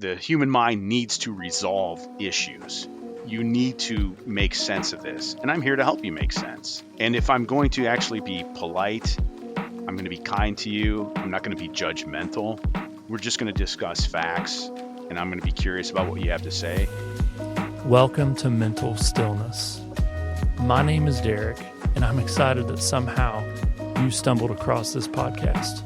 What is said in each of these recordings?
the human mind needs to resolve issues. You need to make sense of this, and I'm here to help you make sense. And if I'm going to actually be polite, I'm going to be kind to you. I'm not going to be judgmental. We're just going to discuss facts, and I'm going to be curious about what you have to say. Welcome to Mental Stillness. My name is Derek, and I'm excited that somehow you stumbled across this podcast.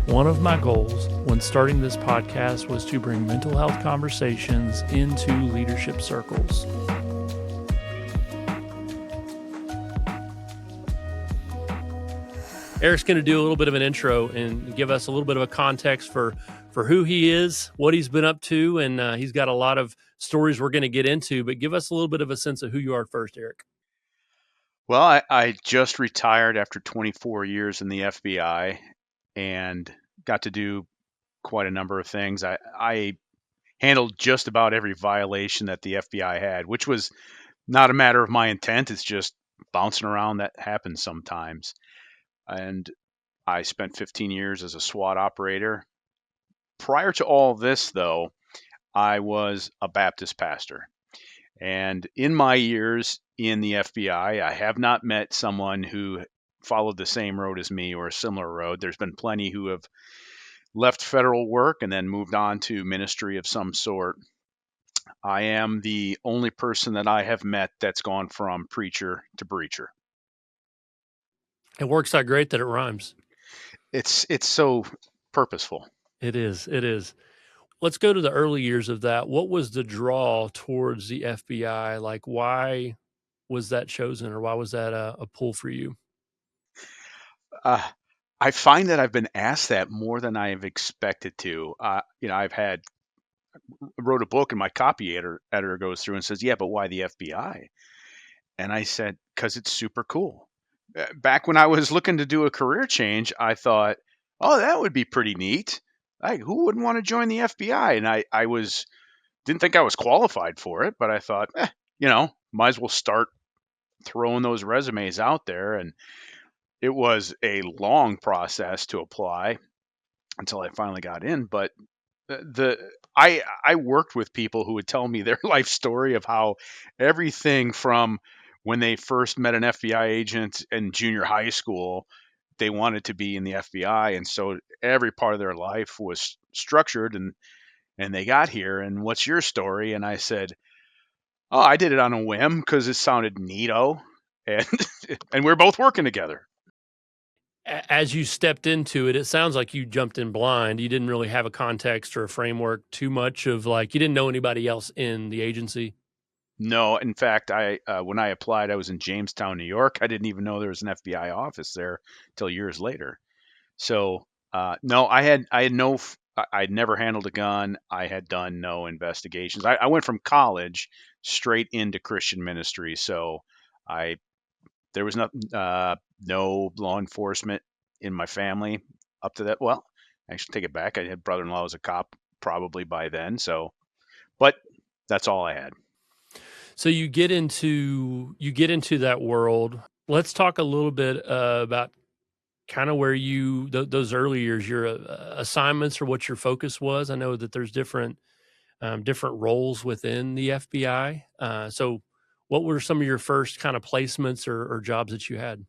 One of my goals when starting this podcast was to bring mental health conversations into leadership circles. Eric's going to do a little bit of an intro and give us a little bit of a context for who he is, what he's been up to, and he's got a lot of stories we're going to get into, but give us a little bit of a sense of who you are first, Eric. Well, I just retired after 24 years in the FBI and got to do quite a number of things. I handled just about every violation that the FBI had, which was not a matter of my intent. It's just bouncing around that happens sometimes. And I spent 15 years as a SWAT operator. Prior to all this, though, I was a Baptist pastor. And in my years in the FBI, I have not met someone who followed the same road as me or a similar road. There's been plenty who have left federal work and then moved on to ministry of some sort. I am the only person that I have met that's gone from preacher to breacher. It works out great that it rhymes. It's so purposeful. It is. Let's go to the early years of that. What was the draw towards the FBI? Like, why was that chosen, or why was that a pull for you? I find that I've been asked that more than I have expected to. I've wrote a book and my copy editor goes through and says, yeah, but why the FBI? And I said, because it's super cool. Back when I was looking to do a career change, I thought, oh, that would be pretty neat. Like, who wouldn't want to join the FBI? And I didn't think I was qualified for it, but I thought, might as well start throwing those resumes out there. And it was a long process to apply until I finally got in. But I worked with people who would tell me their life story of how everything from when they first met an FBI agent in junior high school, they wanted to be in the FBI. And so every part of their life was structured and they got here. And what's your story? And I said, oh, I did it on a whim because it sounded neato. And, and we're both working together. As you stepped into it, it sounds like you jumped in blind. You didn't really have a context or a framework too much of you didn't know anybody else in the agency. No, in fact, when I applied, I was in Jamestown, New York. I didn't even know there was an FBI office there till years later. So, no, I'd never handled a gun. I had done no investigations. I went from college straight into Christian ministry. So there was no law enforcement in my family up to that. Well, actually take it back. I had brother-in-law was a cop probably by then. So, but that's all I had. So you get into that world. Let's talk a little bit about kind of where those early years, your assignments or what your focus was. I know that there's different roles within the FBI. So what were some of your first kind of placements or jobs that you had?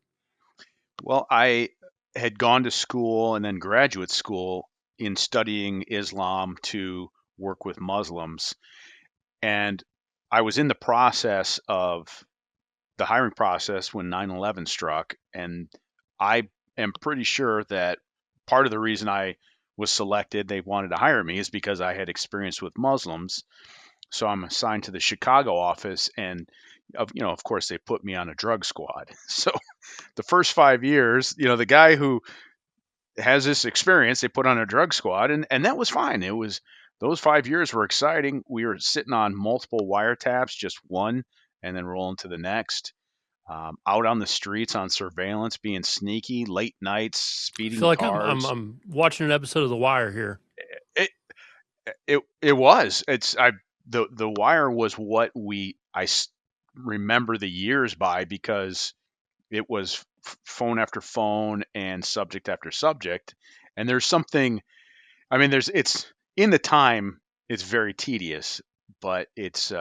Well, I had gone to school and then graduate school in studying Islam to work with Muslims. And I was in the process of the hiring process when 9/11 struck. And I am pretty sure that part of the reason I was selected, they wanted to hire me, is because I had experience with Muslims. So I'm assigned to the Chicago office, and of course, they put me on a drug squad. So the first 5 years, the guy who has this experience, they put on a drug squad, and that was fine. Those 5 years were exciting. We were sitting on multiple wiretaps, just one, and then rolling to the next. Out on the streets on surveillance, being sneaky, late nights, speeding I feel like cars. I'm watching an episode of The Wire here. It was. The Wire was what I remember the years by, because it was phone after phone and subject after subject. And there's something, I mean, it's in the time, it's very tedious, but it's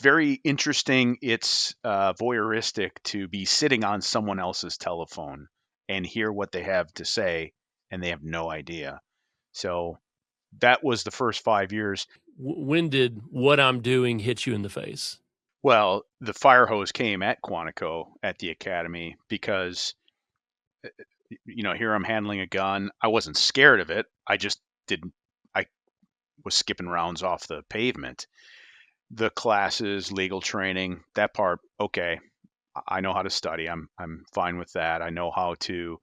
very interesting. It's voyeuristic to be sitting on someone else's telephone and hear what they have to say, and they have no idea. So that was the first 5 years. When did what I'm doing hit you in the face? Well, the fire hose came at Quantico at the academy because, here I'm handling a gun. I wasn't scared of it. I just didn't. I was skipping rounds off the pavement. The classes, legal training, that part, okay. I know how to study. I'm fine with that. I know how to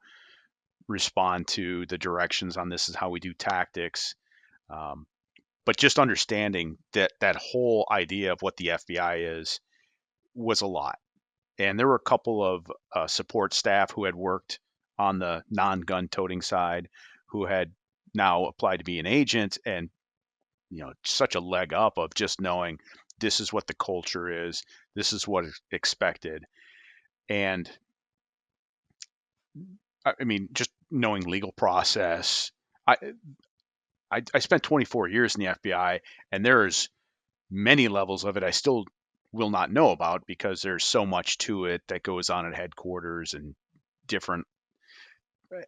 respond to the directions on this is how we do tactics. Um, but just understanding that whole idea of what the FBI is was a lot. And there were a couple of support staff who had worked on the non-gun toting side who had now applied to be an agent, and such a leg up of just knowing this is what the culture is, this is what is expected. And I mean, just knowing legal process. I, I spent 24 years in the FBI, and there's many levels of it I still will not know about because there's so much to it that goes on at headquarters and different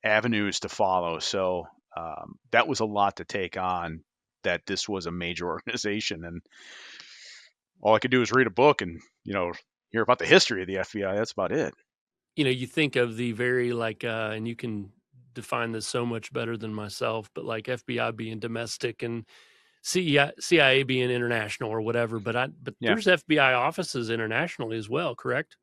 avenues to follow. So that was a lot to take on. That this was a major organization, and all I could do was read a book and hear about the history of the FBI. That's about it. You think of the very like, and you can define this so much better than myself, but like FBI being domestic and CIA being international or whatever. But Yeah, there's FBI offices internationally as well, correct?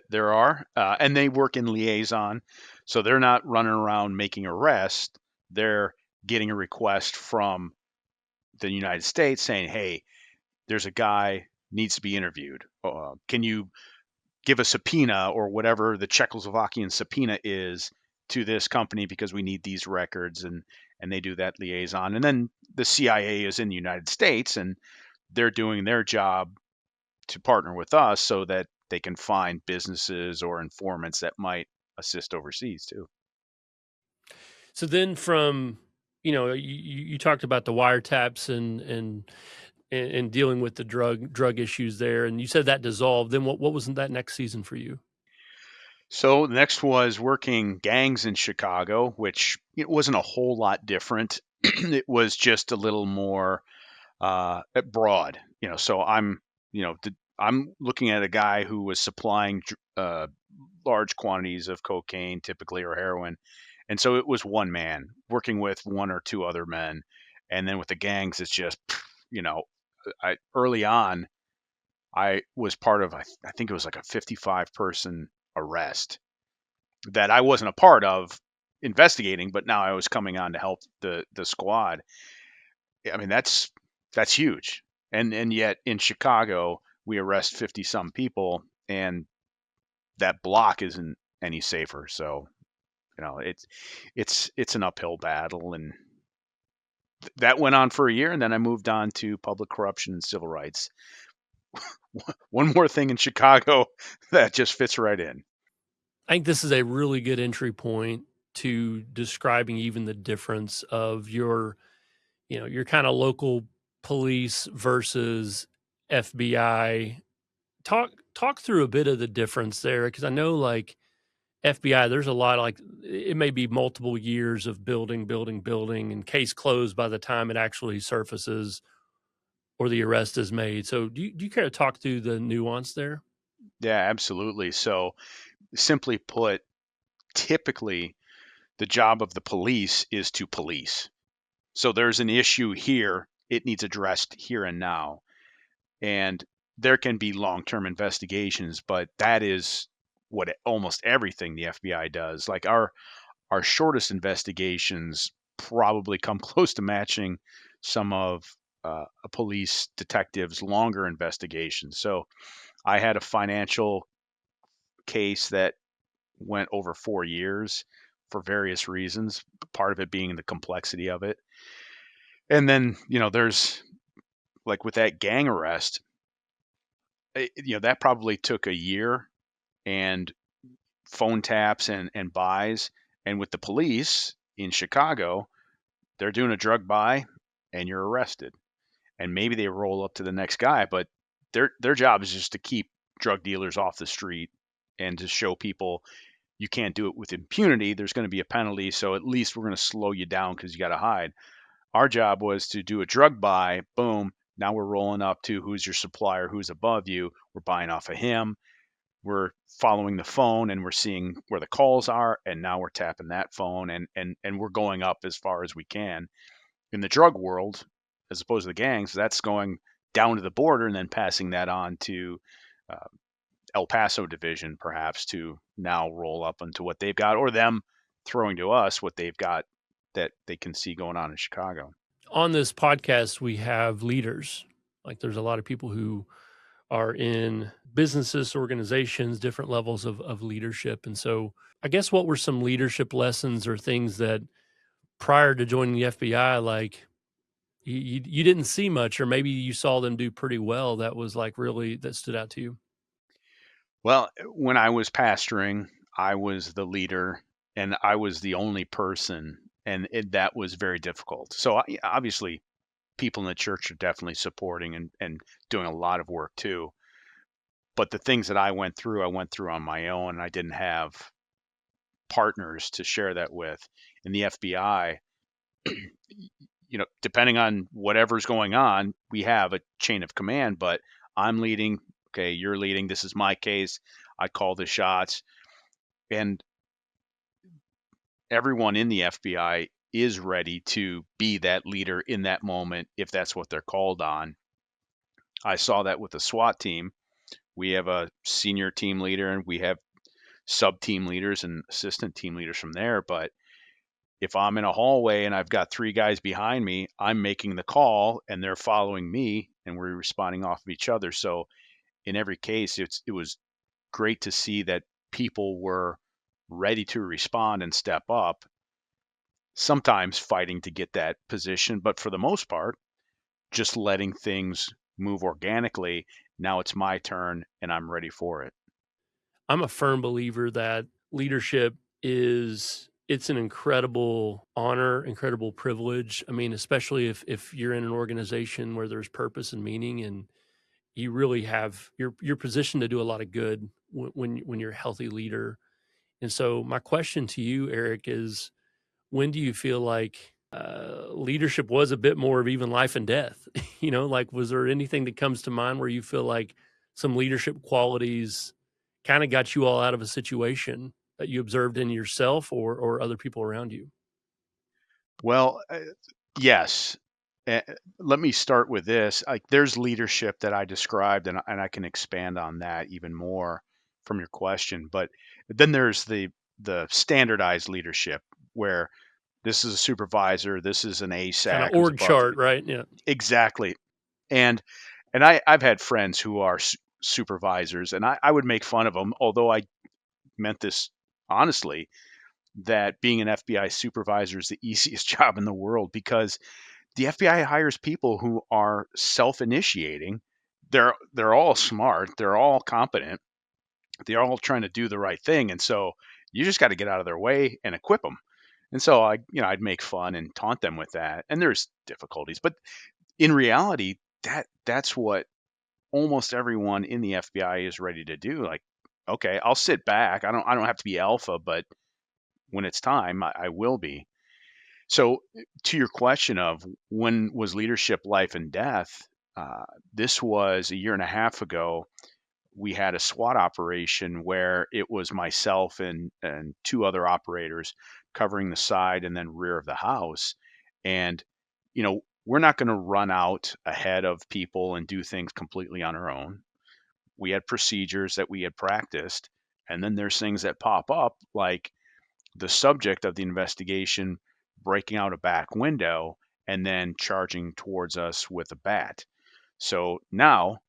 there are, and they work in liaison, so they're not running around making arrests. They're getting a request from the United States saying, "Hey, there's a guy needs to be interviewed. Can you give a subpoena or whatever the Czechoslovakian subpoena is to this company because we need these records?" And they do that liaison. And then the CIA is in the United States, and they're doing their job to partner with us so that they can find businesses or informants that might assist overseas too. So then from, you talked about the wiretaps and dealing with the drug issues there, and you said that dissolved. Then what was that next season for you? So the next was working gangs in Chicago, which it wasn't a whole lot different. It was just a little more broad. So I'm looking at a guy who was supplying large quantities of cocaine, typically, or heroin, and so it was one man working with one or two other men, and then with the gangs, it's just you know, I early on I was part of I think it was like a 55 person arrest that I wasn't a part of investigating, but now I was coming on to help the squad. I mean, that's huge. And yet in Chicago, we arrest 50 some people, and that block isn't any safer. So, it's an uphill battle, and that went on for a year, and then I moved on to public corruption and civil rights. One more thing in Chicago that just fits right in. I think this is a really good entry point to describing even the difference of your kind of local police versus FBI. Talk through a bit of the difference there, because I know like FBI, there's a lot of like it may be multiple years of building, and case closed by the time it actually surfaces or the arrest is made. So do you care to talk through the nuance there? Yeah, absolutely. So, simply put, typically the job of the police is to police. So there's an issue here, it needs addressed here and now. And there can be long-term investigations, but that is what almost everything the FBI does. Like our shortest investigations probably come close to matching some of a police detective's longer investigations. So I had a financial case that went over 4 years for various reasons, part of it being the complexity of it. And then, there's like with that gang arrest, that probably took a year and phone taps and buys. And with the police, In Chicago, they're doing a drug buy and you're arrested. And maybe they roll up to the next guy, but their job is just to keep drug dealers off the street and to show people you can't do it with impunity. There's going to be a penalty, so at least we're going to slow you down because you got to hide. Our job was to do a drug buy. Boom. Now we're rolling up to who's your supplier, who's above you. We're buying off of him. We're following the phone and we're seeing where the calls are, and now we're tapping that phone and we're going up as far as we can. In the drug world, as opposed to the gangs, that's going down to the border and then passing that on to uh, El Paso division, perhaps, to now roll up into what they've got, or them throwing to us what they've got that they can see going on in Chicago. On this podcast, we have leaders. Like there's a lot of people who are in businesses, organizations, different levels of leadership. And so I guess what were some leadership lessons or things that prior to joining the FBI, like you didn't see much, or maybe you saw them do pretty well that was like really that stood out to you? Well, when I was pastoring, I was the leader and I was the only person, and that was very difficult. So obviously, people in the church are definitely supporting and doing a lot of work too. But the things that I went through on my own, and I didn't have partners to share that with. In the FBI, depending on whatever's going on, we have a chain of command, but I'm leading. Okay, you're leading. This is my case. I call the shots. And everyone in the FBI is ready to be that leader in that moment if that's what they're called on. I saw that with the SWAT team. We have a senior team leader and we have sub team leaders and assistant team leaders from there. But if I'm in a hallway and I've got three guys behind me, I'm making the call and they're following me and we're responding off of each other. So in every case, it was great to see that people were ready to respond and step up, sometimes fighting to get that position, but for the most part, just letting things move organically. Now it's my turn and I'm ready for it. I'm a firm believer that leadership it's an incredible honor, incredible privilege. I mean, especially if you're in an organization where there's purpose and meaning and you really have you're positioned to do a lot of good when you're a healthy leader. And so my question to you, Eric, is when do you feel like leadership was a bit more of even life and death? Like was there anything that comes to mind where you feel like some leadership qualities kind of got you all out of a situation that you observed in yourself or other people around you? Well, yes. Uh, Let me start with this. Like, there's leadership that I described, and I can expand on that even more from your question. But then there's the standardized leadership where this is a supervisor, this is an Kind of ASAC who's org above chart, you. right? Yeah. Exactly. And I've had friends who are supervisors, and I would make fun of them, although I meant this honestly, that being an FBI supervisor is the easiest job in the world because the FBI hires people who are self-initiating. They're all smart, they're all competent, they're all trying to do the right thing, and so you just got to get out of their way and equip them. And so I'd make fun and taunt them with that. And there's difficulties, but in reality, that's what almost everyone in the FBI is ready to do. Like, okay, I'll sit back. I don't have to be alpha, but when it's time, I will be. So, to your question of when was leadership life and death, this was a year and a half ago. We had a SWAT operation where it was myself and two other operators covering the side and then rear of the house. And, we're not going to run out ahead of people and do things completely on our own. We had procedures that we had practiced. And then there's things that pop up, like the subject of the investigation breaking out a back window and then charging towards us with a bat. So now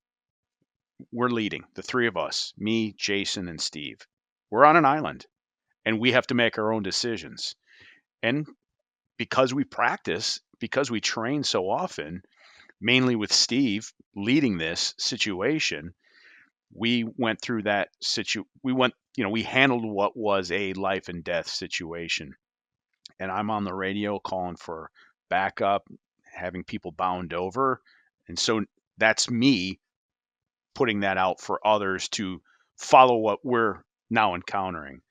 we're leading, the three of us, me, Jason, and Steve. We're on an island and we have to make our own decisions. And because we practice, because we train so often, mainly with Steve leading this situation, we went through that we handled what was a life and death situation. and I'm on the radio calling for backup, having people bound over. And so that's me putting that out for others to follow what we're now encountering.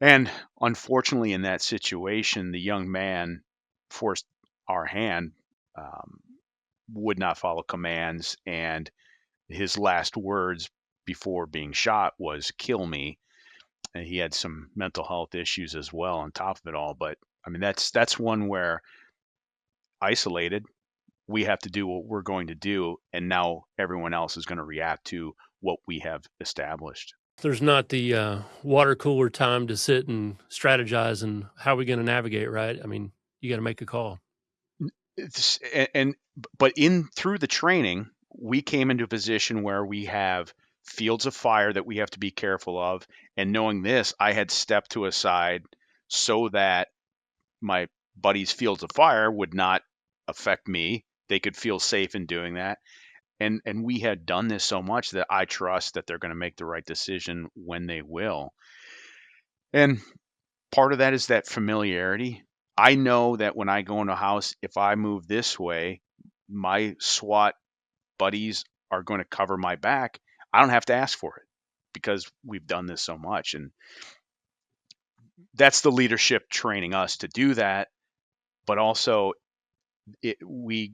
And unfortunately, in that situation, the young man forced our hand, um, would not follow commands, and his last words before being shot was "kill me." And he had some mental health issues as well on top of it all. But I mean, that's one where isolated, we have to do what we're going to do, and now everyone else is going to react to what we have established. There's not the water cooler time to sit and strategize and how are we going to navigate, right? I mean, you got to make a call. And but in through the training, we came into a position where we have fields of fire that we have to be careful of. And knowing this, I had stepped to a side so that my buddies' fields of fire would not affect me. They could feel safe in doing that. And we had done this so much that I trust that they're going to make the right decision when they will. And part of that is that familiarity. I know that when I go in a house, if I move this way, my SWAT buddies are going to cover my back. I don't have to ask for it because we've done this so much. And that's the leadership training us to do that. But also, we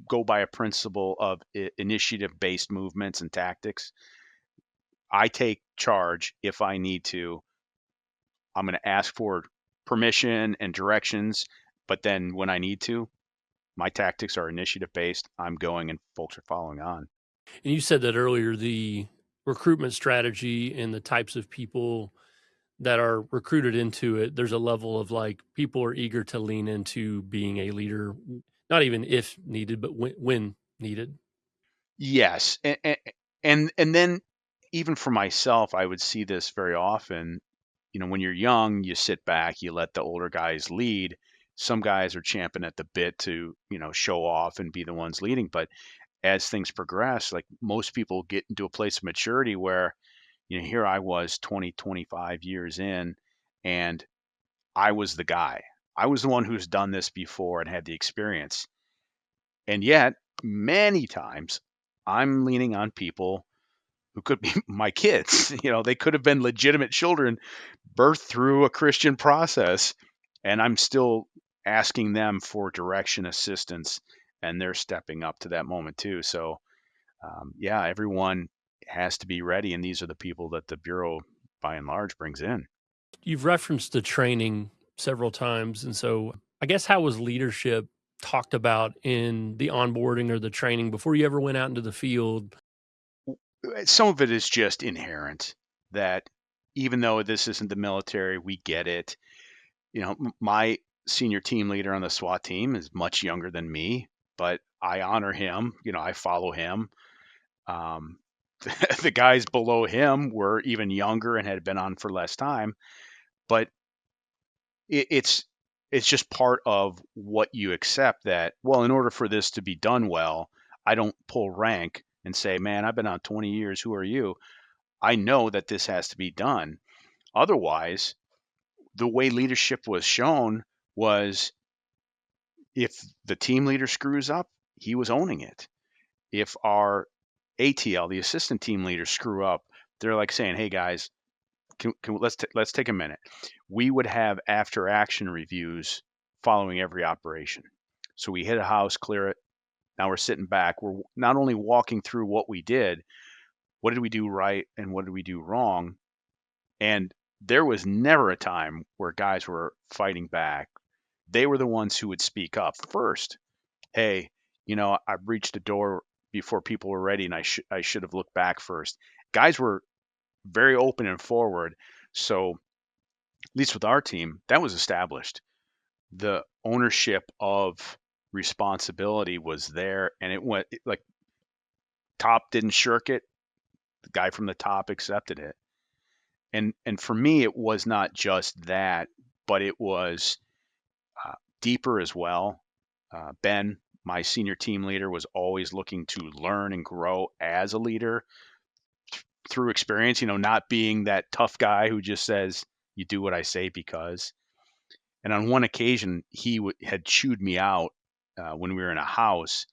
go by a principle of initiative based movements and tactics. I take charge if I need to. I'm going to ask for permission and directions, but then when I need to, my tactics are initiative based. I'm going and folks are following on. And you said that earlier, the recruitment strategy and the types of people that are recruited into it, there's a level of like people are eager to lean into being a leader, not even if needed, but when needed. Yes, and then even for myself, I would see this very often. You know, when you're young, you sit back, you let the older guys lead. Some guys are champing at the bit to, show off and be the ones leading. But as things progress, like most people get into a place of maturity where, here I was 20, 25 years in, and I was the guy. I was the one who's done this before and had the experience. And yet, many times, I'm leaning on people who could be my kids. They could have been legitimate children birthed through a Christian process, and I'm still asking them for direction, assistance, and they're stepping up to that moment too. So, yeah, everyone has to be ready, and these are the people that the Bureau, by and large, brings in. You've referenced the training several times. And so I guess how was leadership talked about in the onboarding or the training before you ever went out into the field? Some of it is just inherent that even though this isn't the military, we get it. My senior team leader on the SWAT team is much younger than me, but I honor him. I follow him. Um, the guys below him were even younger and had been on for less time, but it's just part of what you accept that, well, in order for this to be done well, I don't pull rank and say, man, I've been on 20 years. Who are you? I know that this has to be done. Otherwise, the way leadership was shown was if the team leader screws up, he was owning it. If our ATL, the assistant team leader, screw up, they're like saying, "Hey guys, let's take a minute." We would have after action reviews following every operation. So we hit a house, clear it. Now we're sitting back. We're not only walking through what we did, what did we do right, and what did we do wrong, and there was never a time where guys were fighting back. They were the ones who would speak up first. Hey, I breached the door before people were ready, and I should have looked back first. Guys were very open and forward. So at least with our team, that was established. The ownership of responsibility was there, and it went like top didn't shirk it. The guy from the top accepted it. And for me, it was not just that, but it was deeper as well. Ben, my senior team leader, was always looking to learn and grow as a leader through experience, not being that tough guy who just says, you do what I say because. And on one occasion, he had chewed me out when we were in a house,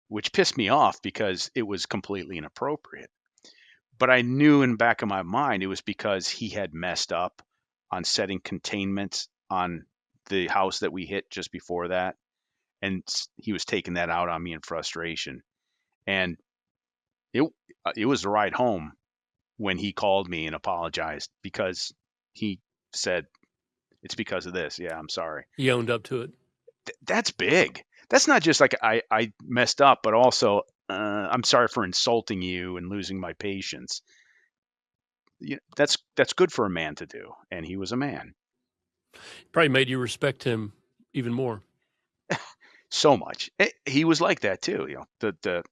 which pissed me off because it was completely inappropriate. But I knew in the back of my mind it was because he had messed up on setting containment on the house that we hit just before that, and he was taking that out on me in frustration. And it it was the ride home when he called me and apologized because he said, "It's because of this. Yeah, I'm sorry." He owned up to it. That's big. That's not just like I messed up, but also I'm sorry for insulting you and losing my patience. That's good for a man to do, and he was a man. Probably made you respect him even more. So much. He was like that too. The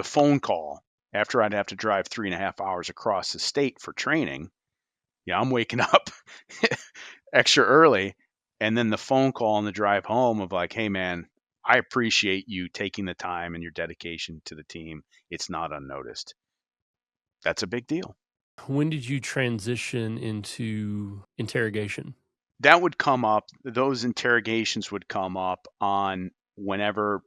phone call after I'd have to drive 3.5 hours across the state for training. Yeah, I'm waking up extra early, and then the phone call on the drive home of like, "Hey, man, I appreciate you taking the time and your dedication to the team. It's not unnoticed." That's a big deal. When did you transition into interrogation? That would come up. Those interrogations would come up on whenever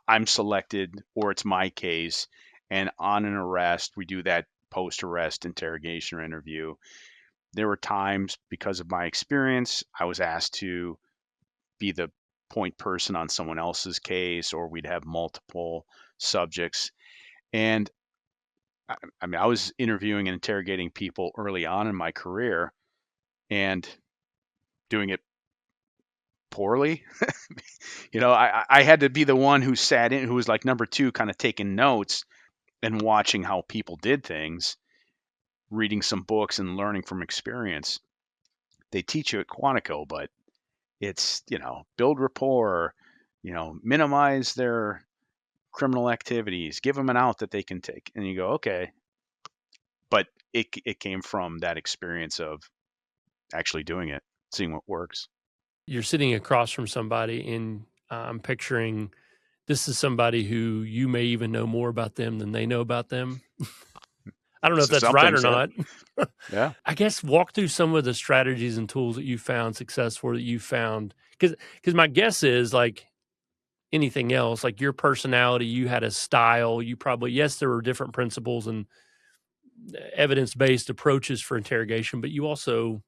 I'm selected or it's my case, and on an arrest, we do that post-arrest interrogation or interview. There were times because of my experience, I was asked to be the point person on someone else's case, or we'd have multiple subjects. And I mean, I was interviewing and interrogating people early on in my career and doing it poorly. I had to be the one who sat in, who was like number two, kind of taking notes and watching how people did things, reading some books and learning from experience. They teach you at Quantico, but it's, build rapport, minimize their criminal activities, give them an out that they can take. And you go, okay. But it came from that experience of actually doing it, seeing what works. You're sitting across from somebody, and I'm picturing this is somebody who you may even know more about them than they know about them. I don't know if So that's some right or things there. not. Yeah. I guess walk through some of the strategies and tools that you found successful, that you found, because my guess is, like anything else, like your personality, you had a style. You probably, yes, there were different principles and evidence-based approaches for interrogation, but you also,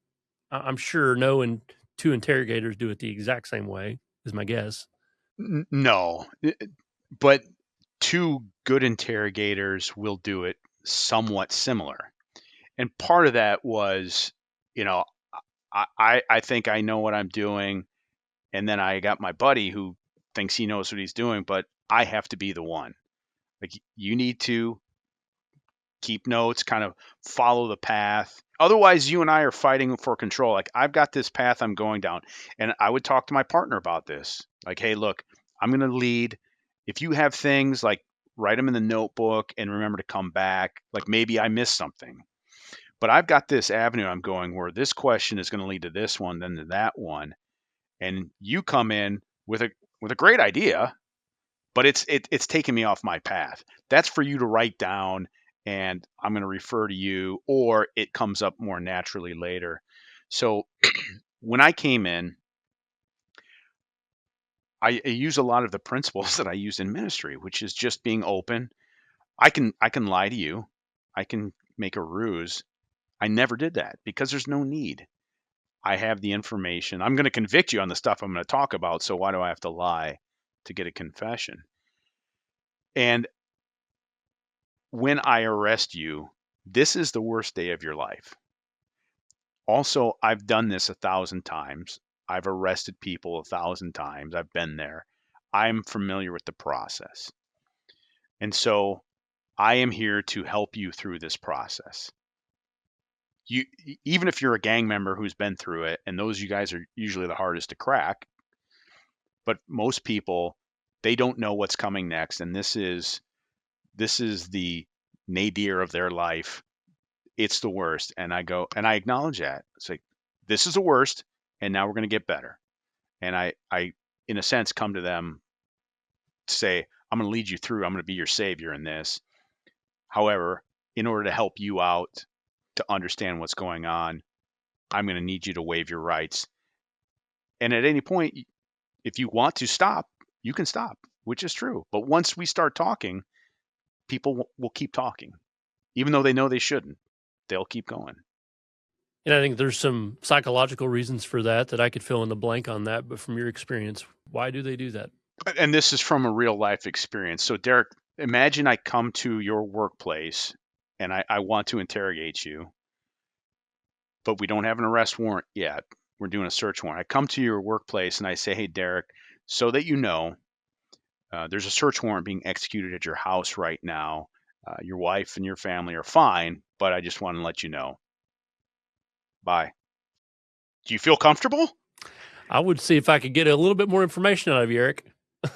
I'm sure, know, and two interrogators do it the exact same way, is my guess. No, but two good interrogators will do it somewhat similar. And part of that was, you know, I think I know what I'm doing, and then I got my buddy who thinks he knows what he's doing, but I have to be the one. Like, you need to keep notes, kind of follow the path. Otherwise, you and I are fighting for control. Like, I've got this path I'm going down, and I would talk to my partner about this. Like, hey, look, I'm going to lead. If you have things, like, write them in the notebook and remember to come back. Like, maybe I missed something, but I've got this avenue I'm going where this question is going to lead to this one, then to that one, and you come in with a great idea, but it's taking me off my path. That's for you to write down, and I'm going to refer to you, or it comes up more naturally later. So when I came in, I use a lot of the principles that I used in ministry, which is just being open. I can lie to you. I can make a ruse. I never did that because there's no need. I have the information. I'm going to convict you on the stuff I'm going to talk about. So why do I have to lie to get a confession? And when I arrest you, this is the worst day of your life. Also, I've done this 1,000 times. I've arrested people 1,000 times. I've been there. I'm familiar with the process. And so I am here to help you through this process. Even if you're a gang member who's been through it, and those you guys are usually the hardest to crack, but most people, they don't know what's coming next. And this is the nadir of their life. It's the worst. And I go, and I acknowledge that. It's like, this is the worst, and now we're going to get better. And I, in a sense, come to them to say, I'm going to lead you through. I'm going to be your savior in this. However, in order to help you out to understand what's going on, I'm going to need you to waive your rights. And at any point, if you want to stop, you can stop, which is true. But once we start talking, people will keep talking, even though they know they shouldn't. They'll keep going. And I think there's some psychological reasons for that I could fill in the blank on that. But from your experience, why do they do that? And this is from a real life experience. So, Derek, imagine I come to your workplace and I want to interrogate you, but we don't have an arrest warrant yet. We're doing a search warrant. I come to your workplace and I say, hey, Derek, so that you know, there's a search warrant being executed at your house right now. Your wife and your family are fine, but I just want to let you know. Bye. Do you feel comfortable? I would see if I could get a little bit more information out of you, Eric.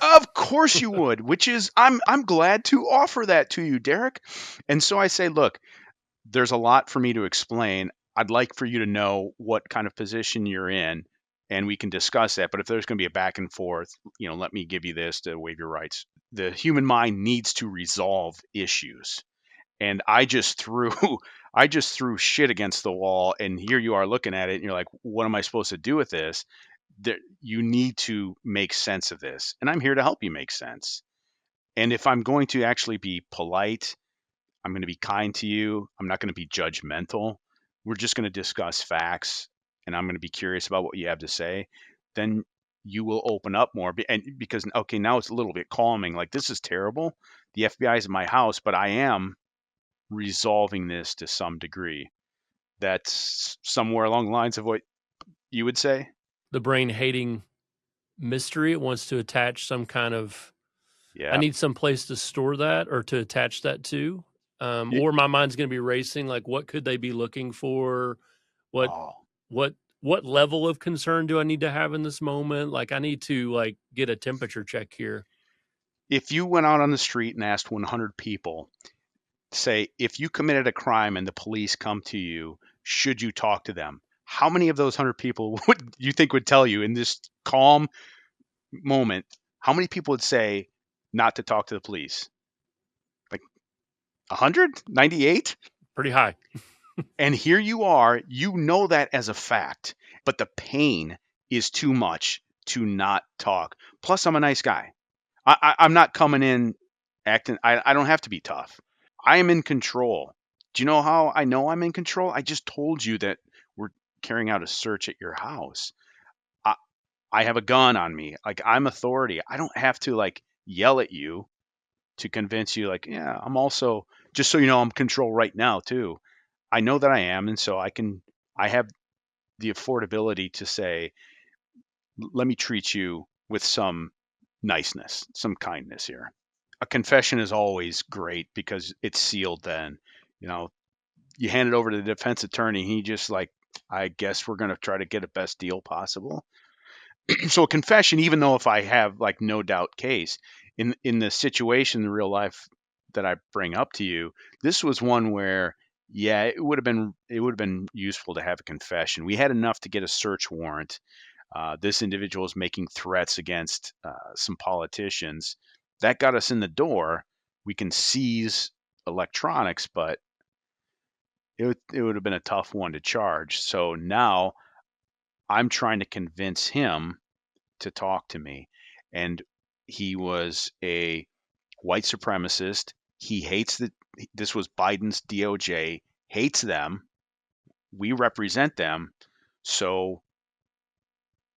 Of course you would, which is I'm glad to offer that to you, Derek. And so I say, look, there's a lot for me to explain. I'd like for you to know what kind of position you're in, and we can discuss that. But if there's going to be a back and forth, let me give you this to waive your rights. The human mind needs to resolve issues. And I just threw I just threw shit against the wall, and here you are looking at it and you're like, what am I supposed to do with this? You need to make sense of this. And I'm here to help you make sense. And if I'm going to actually be polite, I'm going to be kind to you. I'm not going to be judgmental. We're just going to discuss facts, and I'm going to be curious about what you have to say. Then you will open up more. And because, okay, now it's a little bit calming. Like, this is terrible. The FBI is in my house, but I am resolving this to some degree. That's somewhere along the lines of what you would say. The brain hating mystery, it wants to attach some kind of, I Yeah. need some place to store that or to attach that to. Or my mind's going to be racing. Like, what could they be looking for? What, Oh, what, what level of concern do I need to have in this moment? Like, I need to like get a temperature check here. if you went out on the street and asked 100 people, say, if you committed a crime and the police come to you, should you talk to them? How many of those 100 people would you think would tell you in this calm moment? How many people would say not to talk to the police? Like 100? 98? Pretty high. And here you are, you know that as a fact, but the pain is too much to not talk. Plus, I'm a nice guy. I'm not coming in acting, I don't have to be tough. I am in control. Do you know how I know I'm in control? I just told you that we're carrying out a search at your house. I, I have a gun on me. Like, I'm authority. I don't have to like yell at you to convince you, like, yeah, I'm also, just so you know, I'm in control right now too. I know that I am. And so I have the affordability to say, let me treat you with some niceness, some kindness here. A confession is always great because it's sealed then. You know, you hand it over to the defense attorney, he just like, I guess we're going to try to get a best deal possible. So a confession, even though if I have like no doubt case in the situation in real life that I bring up to you, this was one where yeah, it would have been useful to have a confession. We had enough to get a search warrant. This individual is making threats against some politicians. That got us in the door. We can seize electronics, but it would have been a tough one to charge. So now I'm trying to convince him to talk to me. And he was a white supremacist. He hates this was Biden's DOJ, hates them. We represent them. So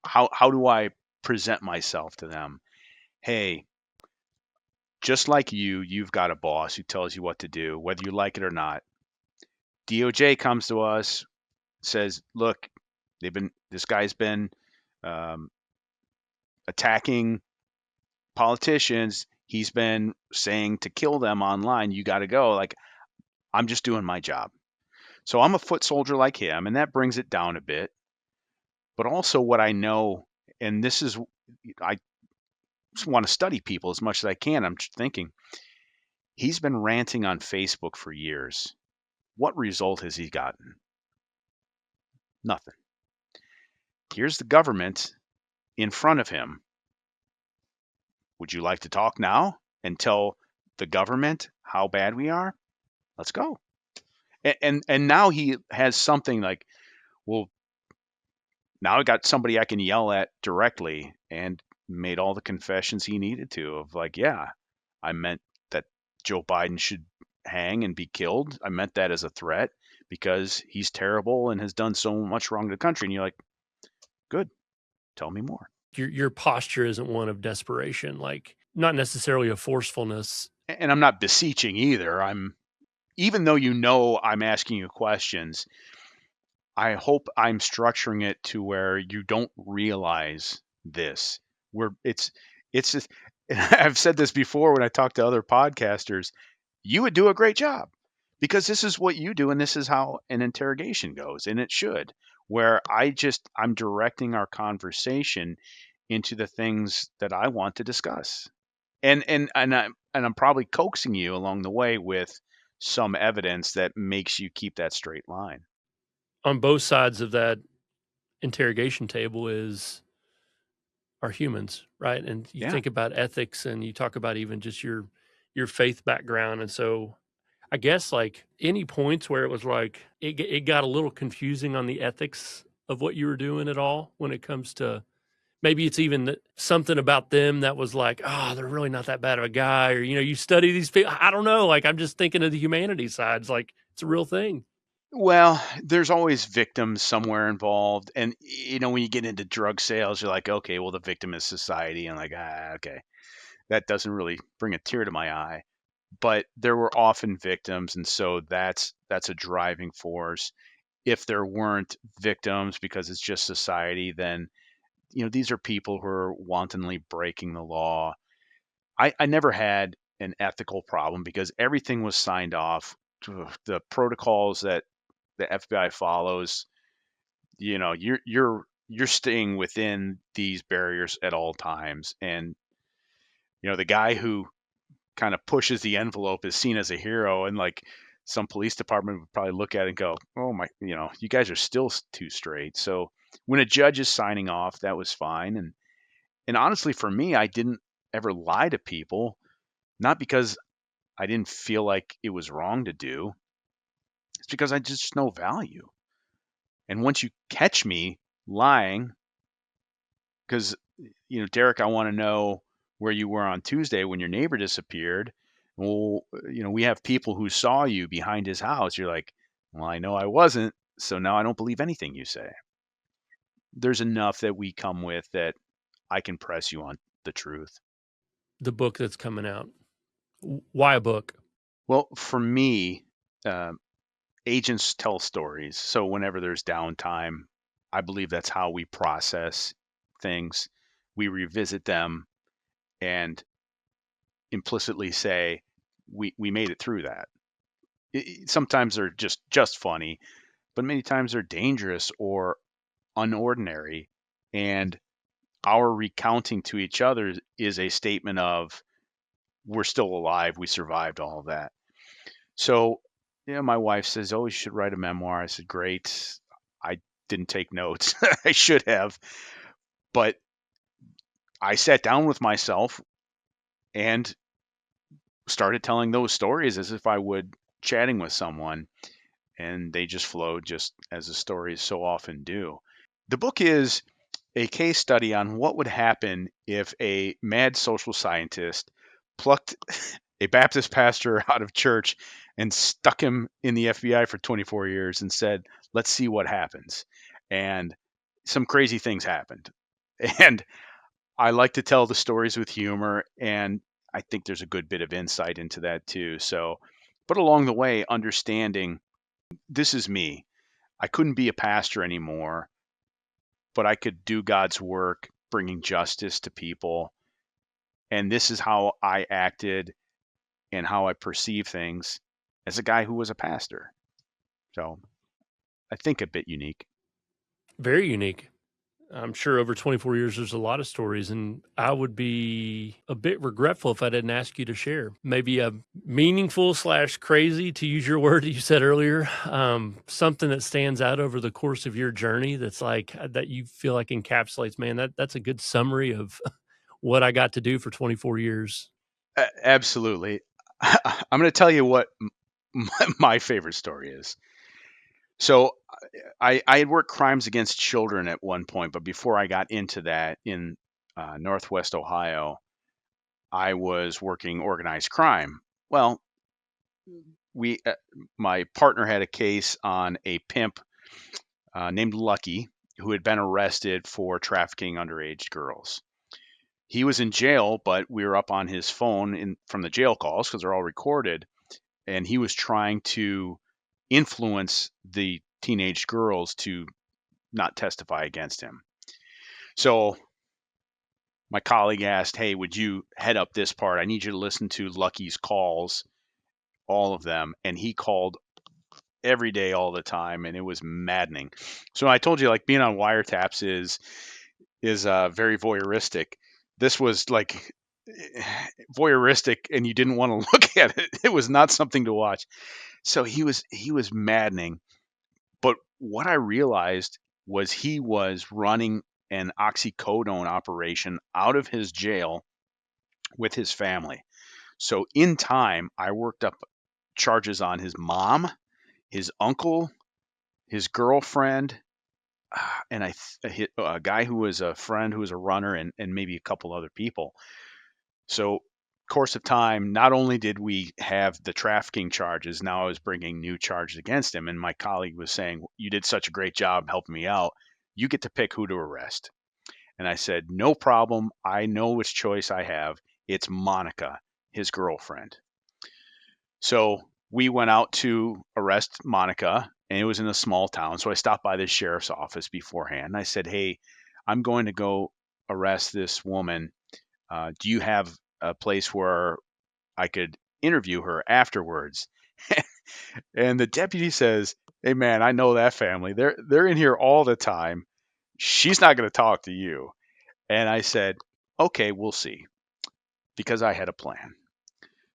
how do I present myself to them? Hey, just like you've got a boss who tells you what to do, whether you like it or not. DOJ comes to us, says, "Look, this guy's been um, attacking politicians. He's been saying to kill them online. You got to go." Like, I'm just doing my job. So I'm a foot soldier like him, and that brings it down a bit. But also, what I know, and this is, I just want to study people as much as I can. I'm just thinking, he's been ranting on Facebook for years. What result has he gotten? Nothing. Here's the government in front of him. Would you like to talk now and tell the government how bad we are? Let's go. And now he has something like, well, Now I got somebody I can yell at directly, and made all the confessions he needed to of like, yeah, I meant that Joe Biden should hang and be killed. I meant that as a threat because he's terrible and has done so much wrong to the country. And you're like, good, tell me more. Your posture isn't one of desperation, like not necessarily a forcefulness. And I'm not beseeching either. Even though I'm asking you questions, I hope I'm structuring it to where you don't realize this. Where it's just, I've said this before when I talk to other podcasters, you would do a great job because this is what you do and this is how an interrogation goes, and it should. Where I'm directing our conversation into the things that I want to discuss. And I'm probably coaxing you along the way with some evidence that makes you keep that straight line. On both sides of that interrogation table are humans, right? And you Yeah. think about ethics and you talk about even just your faith background. And so I guess like any points where it was like it got a little confusing on the ethics of what you were doing at all when it comes to maybe it's even something about them that was like, oh, they're really not that bad of a guy, or you study these people. I don't know. Like I'm just thinking of the humanities sides. Like it's a real thing. Well, there's always victims somewhere involved. And, when you get into drug sales, you're like, okay, well, the victim is society. And like, okay, that doesn't really bring a tear to my eye. But there were often victims. And so that's a driving force. If there weren't victims because it's just society, then, these are people who are wantonly breaking the law. I never had an ethical problem because everything was signed off. The protocols that the FBI follows, you're staying within these barriers at all times. And the guy who kind of pushes the envelope is seen as a hero, and like some police department would probably look at it and go, oh my, you guys are still too straight. So when a judge is signing off, that was fine. And honestly, for me, I didn't ever lie to people, not because I didn't feel like it was wrong to do. It's because I just know value. And once you catch me lying, because, Derek, I want to know where you were on Tuesday when your neighbor disappeared. Well, we have people who saw you behind his house. You're like, well, I know I wasn't. So now I don't believe anything you say. There's enough that we come with that I can press you on the truth. The book that's coming out. Why a book? Well, for me, uh, agents tell stories. So whenever there's downtime, I believe that's how we process things. We revisit them and implicitly say we made it through that. Sometimes they're just funny, but many times they're dangerous or unordinary. And our recounting to each other is a statement of we're still alive, we survived all of that. So, my wife says, "Oh, you should write a memoir." I said, "Great." I didn't take notes. I should have, but I sat down with myself and started telling those stories as if I would chatting with someone, and they just flowed just as the stories so often do. The book is a case study on what would happen if a mad social scientist plucked a Baptist pastor out of church and stuck him in the FBI for 24 years and said, let's see what happens. And some crazy things happened. And I like to tell the stories with humor. And I think there's a good bit of insight into that too. So, but along the way, understanding this is me. I couldn't be a pastor anymore, but I could do God's work, bringing justice to people. And this is how I acted and how I perceive things as a guy who was a pastor. So I think a bit unique. Very unique. I'm sure over 24 years, there's a lot of stories, and I would be a bit regretful if I didn't ask you to share. Maybe a meaningful slash crazy, to use your word that you said earlier, something that stands out over the course of your journey that's like that you feel like encapsulates, man, that's a good summary of what I got to do for 24 years. Absolutely. I'm going to tell you what my favorite story is. So I had worked crimes against children at one point, but before I got into that in Northwest Ohio, I was working organized crime. Well, we my partner had a case on a pimp named Lucky who had been arrested for trafficking underage girls. He was in jail, but we were up on his phone from the jail calls because they're all recorded, and he was trying to influence the teenage girls to not testify against him. So my colleague asked, "Hey, would you head up this part? I need you to listen to Lucky's calls, all of them." And he called every day, all the time, and it was maddening. So I told you, like being on wiretaps is very voyeuristic. This was like voyeuristic, and you didn't want to look at it. It was not something to watch. So he was maddening. But what I realized was he was running an oxycodone operation out of his jail with his family. So in time, I worked up charges on his mom, his uncle, his girlfriend, and hit a guy who was a friend who was a runner, and maybe a couple other people. So course of time, not only did we have the trafficking charges, now I was bringing new charges against him. And my colleague was saying, "You did such a great job helping me out. You get to pick who to arrest." And I said, "No problem. I know which choice I have. It's Monica, his girlfriend." So we went out to arrest Monica, and it was in a small town. So I stopped by the sheriff's office beforehand. And I said, "Hey, I'm going to go arrest this woman. Do you have a place where I could interview her afterwards?" And the deputy says, "Hey man, I know that family. They're in here all the time. She's not going to talk to you." And I said, "Okay, we'll see," because I had a plan.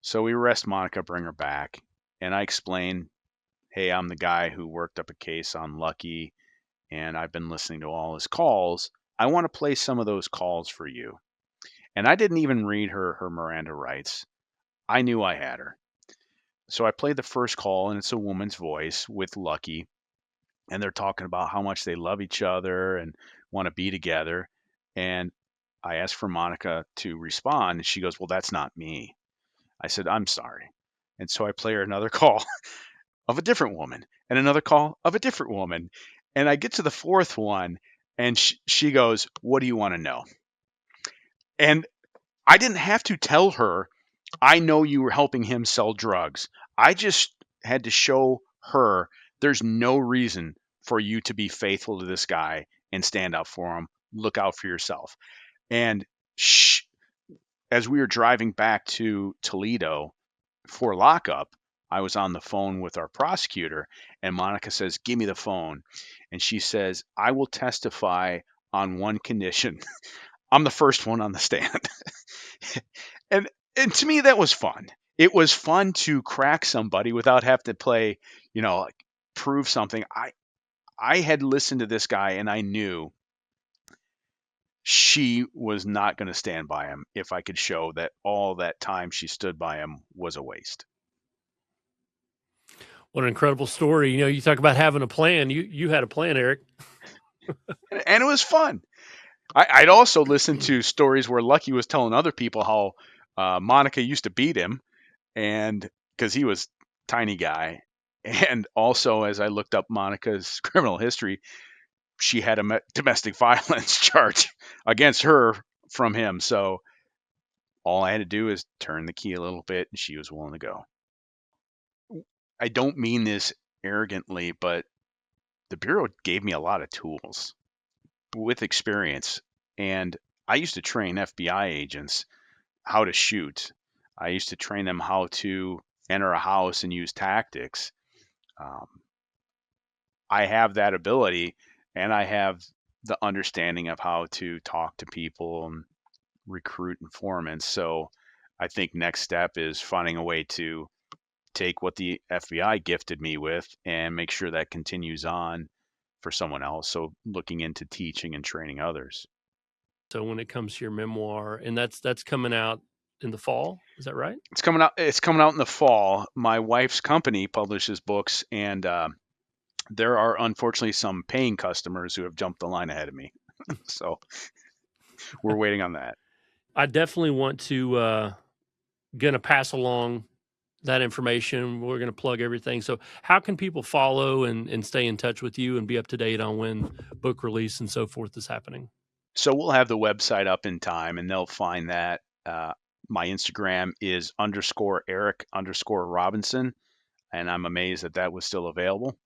So we arrest Monica, bring her back, and I explain, "Hey, I'm the guy who worked up a case on Lucky, and I've been listening to all his calls. I want to play some of those calls for you." And I didn't even read her Miranda rights. I knew I had her. So I played the first call, and it's a woman's voice with Lucky, and they're talking about how much they love each other and want to be together. And I asked for Monica to respond, and she goes, "Well, that's not me." I said, "I'm sorry." And so I play her another call of a different woman and another call of a different woman. And I get to the fourth one, and she goes, "What do you want to know?" And I didn't have to tell her, "I know you were helping him sell drugs." I just had to show her there's no reason for you to be faithful to this guy and stand up for him. Look out for yourself. And sh- as we were driving back to Toledo for lockup, I was on the phone with our prosecutor, and Monica says, "Give me the phone." And she says, "I will testify on one condition." I'm the first one on the stand. and and to me that was fun. It was fun to crack somebody without having to play, like prove something. I had listened to this guy, and I knew she was not going to stand by him if I could show that all that time she stood by him was a waste. What an incredible story. You talk about having a plan. You had a plan, Eric. And it was fun. I'd also listened to stories where Lucky was telling other people how Monica used to beat him, and because he was tiny guy. And also, as I looked up Monica's criminal history, she had a domestic violence charge against her from him. So all I had to do is turn the key a little bit, and she was willing to go. I don't mean this arrogantly, but the Bureau gave me a lot of tools with experience. And I used to train FBI agents how to shoot. I used to train them how to enter a house and use tactics. Um, I have that ability, and I have the understanding of how to talk to people and recruit informants. So I think next step is finding a way to take what the FBI gifted me with and make sure that continues on for someone else. So looking into teaching and training others. So when it comes to your memoir, and that's coming out in the fall, is that right? It's coming out in the fall. My wife's company publishes books, and There are unfortunately some paying customers who have jumped the line ahead of me. So we're waiting on that. I definitely want to gonna pass along that information. We're gonna plug everything. So how can people follow and stay in touch with you and be up to date on when book release and so forth is happening? So we'll have the website up in time and they'll find that. My Instagram is _Eric_Robinson. And I'm amazed that that was still available.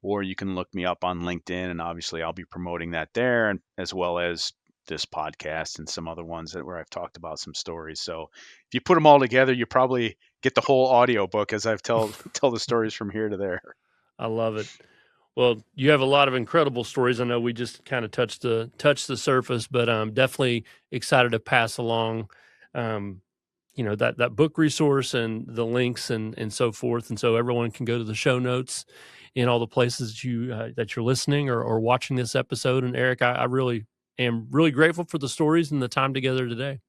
Or you can look me up on LinkedIn, and obviously I'll be promoting that there, and as well as this podcast and some other ones that where I've talked about some stories. So if you put them all together, you probably get the whole audio book as I've tell the stories from here to there. I love it. Well, you have a lot of incredible stories. I know we just kind of touched the surface, but I'm definitely excited to pass along, um, that book resource and the links and so forth, and so everyone can go to the show notes in all the places that you're listening or watching this episode. And Eric, I really am really grateful for the stories and the time together today.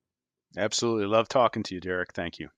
Absolutely love talking to you, Derek. Thank you.